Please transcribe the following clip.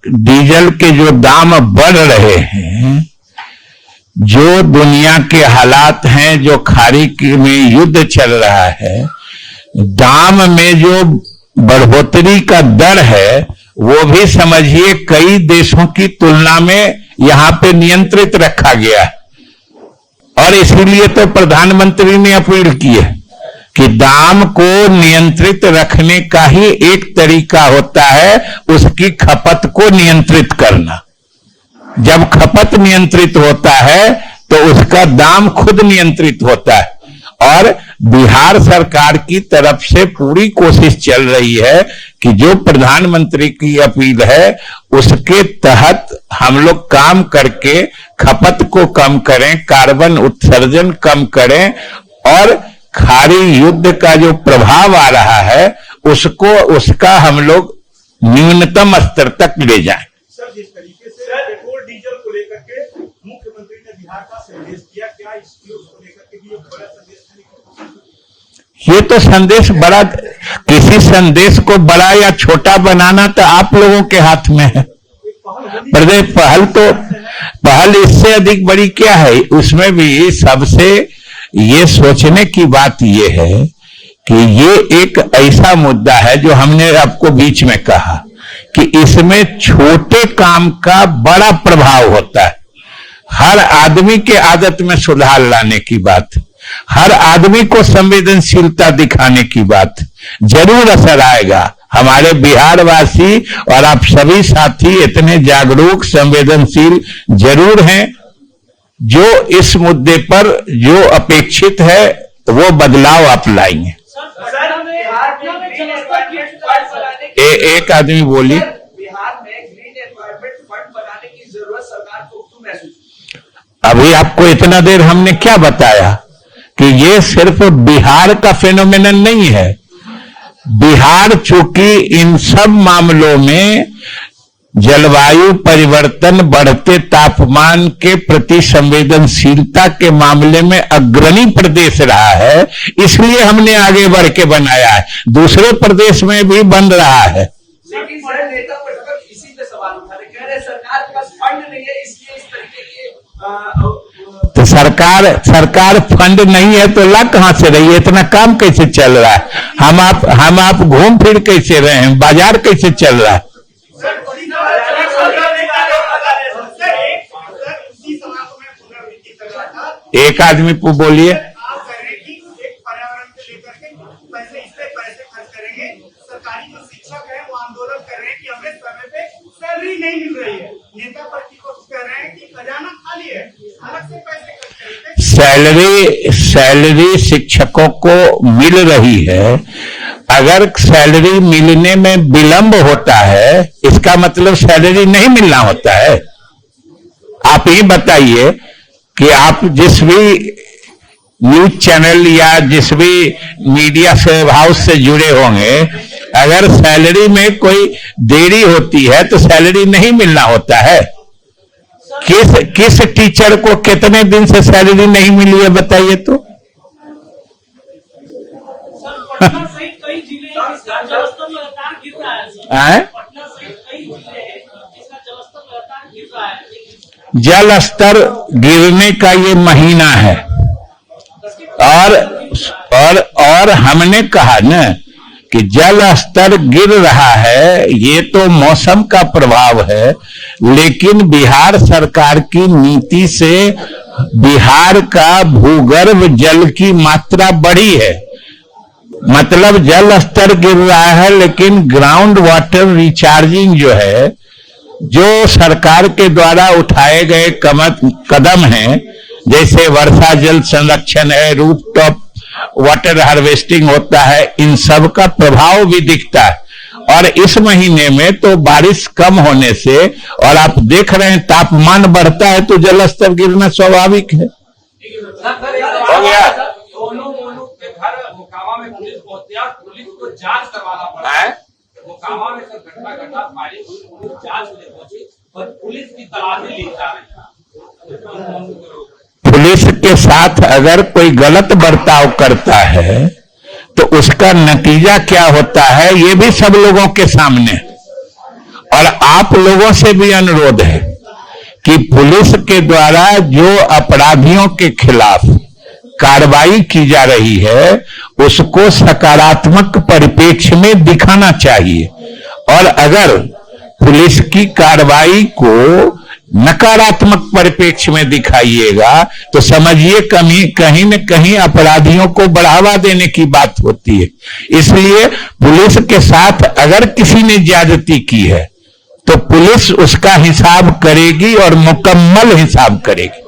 Diesel के जो दाम बढ़ रहे हैं, जो दुनिया के हालात हैं, जो खाड़ी में युद्ध चल रहा है, दाम में जो बढ़ोतरी का दर है वो भी समझिए कई देशों की तुलना में यहां पे नियंत्रित रखा गया है। और इसीलिए तो प्रधानमंत्री ने अपील की है कि दाम को नियंत्रित रखने का ही एक तरीका होता है उसकी खपत को नियंत्रित करना। जब खपत नियंत्रित होता है तो उसका दाम खुद नियंत्रित होता है। और बिहार सरकार की तरफ से पूरी कोशिश चल रही है कि जो प्रधानमंत्री की अपील है उसके तहत हम लोग काम करके खपत को कम करें, कार्बन उत्सर्जन कम करें और खाड़ी युद्ध का जो प्रभाव आ रहा है उसका हम लोग न्यूनतम स्तर तक ले जाएं। सर, जिस तरीके से पेट्रोल डीजल को लेकर के मुख्यमंत्री ने बिहार का संदेश दिया, क्या इसको लेकर के भी एक बड़ा संदेश? ये तो संदेश बड़ा, किसी संदेश को बड़ा या छोटा बनाना तो आप लोगों के हाथ में है। प्रदेश पहल इससे अधिक बड़ी क्या है? उसमें भी सबसे ये सोचने की बात ये है कि ये एक ऐसा मुद्दा है जो हमने आपको बीच में कहा कि इसमें छोटे काम का बड़ा प्रभाव होता है। हर आदमी के आदत में सुधार लाने की बात, हर आदमी को संवेदनशीलता दिखाने की बात, जरूर असर आएगा। हमारे बिहार वासी और आप सभी साथी इतने जागरूक संवेदनशील जरूर हैं जो इस मुद्दे पर जो अपेक्षित है वो बदलाव आप लाएंगे। एक आदमी बोली, बिहार में ग्रीन एनवायरमेंट फंड बनाने की जरूरत सरकार को क्यों महसूस? अभी आपको इतना देर हमने क्या बताया कि ये सिर्फ बिहार का फेनोमेनन नहीं है। बिहार चूंकि इन सब मामलों में जलवायु परिवर्तन, बढ़ते तापमान के प्रति संवेदनशीलता के मामले में अग्रणी प्रदेश रहा है, इसलिए हमने आगे बढ़ के बनाया है। दूसरे प्रदेश में भी बन रहा है। लेकिन सर, नेता प्रतिपक्ष इसी पे सवाल उठा रहे, कह रहे सरकार के पास फंड नहीं है, इसलिए इस तरीके के तो सरकार फंड नहीं है तो ला कहां से रही है? इतना काम कैसे चल रहा है? हम आप घूम फिर कैसे रहे हैं? बाजार कैसे चल रहा है? एक आदमी को बोलिए। पर्यावरण को लेकर के पैसे इस पे पैसे खर्च करेंगे। सरकारी जो शिक्षक है वो आंदोलन कर रहे हैं कि हमें समय पे सैलरी नहीं मिल रही है। नेता प्रतिपक्ष कह रहे हैं कि खजाना खाली है, अलग से पैसे खर्च करेंगे। सैलरी शिक्षकों को मिल रही है। अगर सैलरी मिलने में विलंब होता है इसका मतलब सैलरी नहीं मिलना होता है। आप ही बताइए कि आप जिस भी न्यूज चैनल या जिस भी मीडिया से हाउस से जुड़े होंगे, अगर सैलरी में कोई देरी होती है तो सैलरी नहीं मिलना होता है। किस टीचर को कितने दिन से सैलरी नहीं मिली है बताइए तो? पटना सहित कई जिले इसका जलस्तर लगातार गिर रहा है। पटना सहित कई जिले इसका जलस्तर लगातार गिर रहा है। जल स्तर गिरने का ये महीना है और हमने कहा ना कि जल स्तर गिर रहा है, ये तो मौसम का प्रभाव है, लेकिन बिहार सरकार की नीति से बिहार का भूगर्भ जल की मात्रा बढ़ी है। मतलब जल स्तर गिर रहा है लेकिन ग्राउंड वाटर रिचार्जिंग जो है, जो सरकार के द्वारा उठाए गए कदम हैं, जैसे वर्षा जल संरक्षण है, रूफटॉप वाटर हार्वेस्टिंग होता है, इन सब का प्रभाव भी दिखता है। और इस महीने में तो बारिश कम होने से और आप देख रहे हैं तापमान बढ़ता है तो जल स्तर गिरना स्वाभाविक है। हो गया। दोनों के घर मोकामा में पुलिस पहुंची और पुलिस को जांच करवाना पड़ा। मोकामा में सर घटना घटा, फायरिंग हुई, पुलिस जांच में पहुंची और पुलिस की तलाशी ली जा रही है। पुलिस के साथ अगर कोई गलत बर्ताव करता है तो उसका नतीजा क्या होता है ये भी सब लोगों के सामने। और आप लोगों से भी अनुरोध है कि पुलिस के द्वारा जो अपराधियों के खिलाफ कार्रवाई की जा रही है उसको सकारात्मक परिप्रेक्ष्य में दिखाना चाहिए, और अगर पुलिस की कार्रवाई को नकारात्मक परिप्रेक्ष्य में दिखाइएगा तो समझिए कहीं न कहीं अपराधियों को बढ़ावा देने की बात होती है। इसलिए पुलिस के साथ अगर किसी ने ज्यादती की है तो पुलिस उसका हिसाब करेगी और मुकम्मल हिसाब करेगी।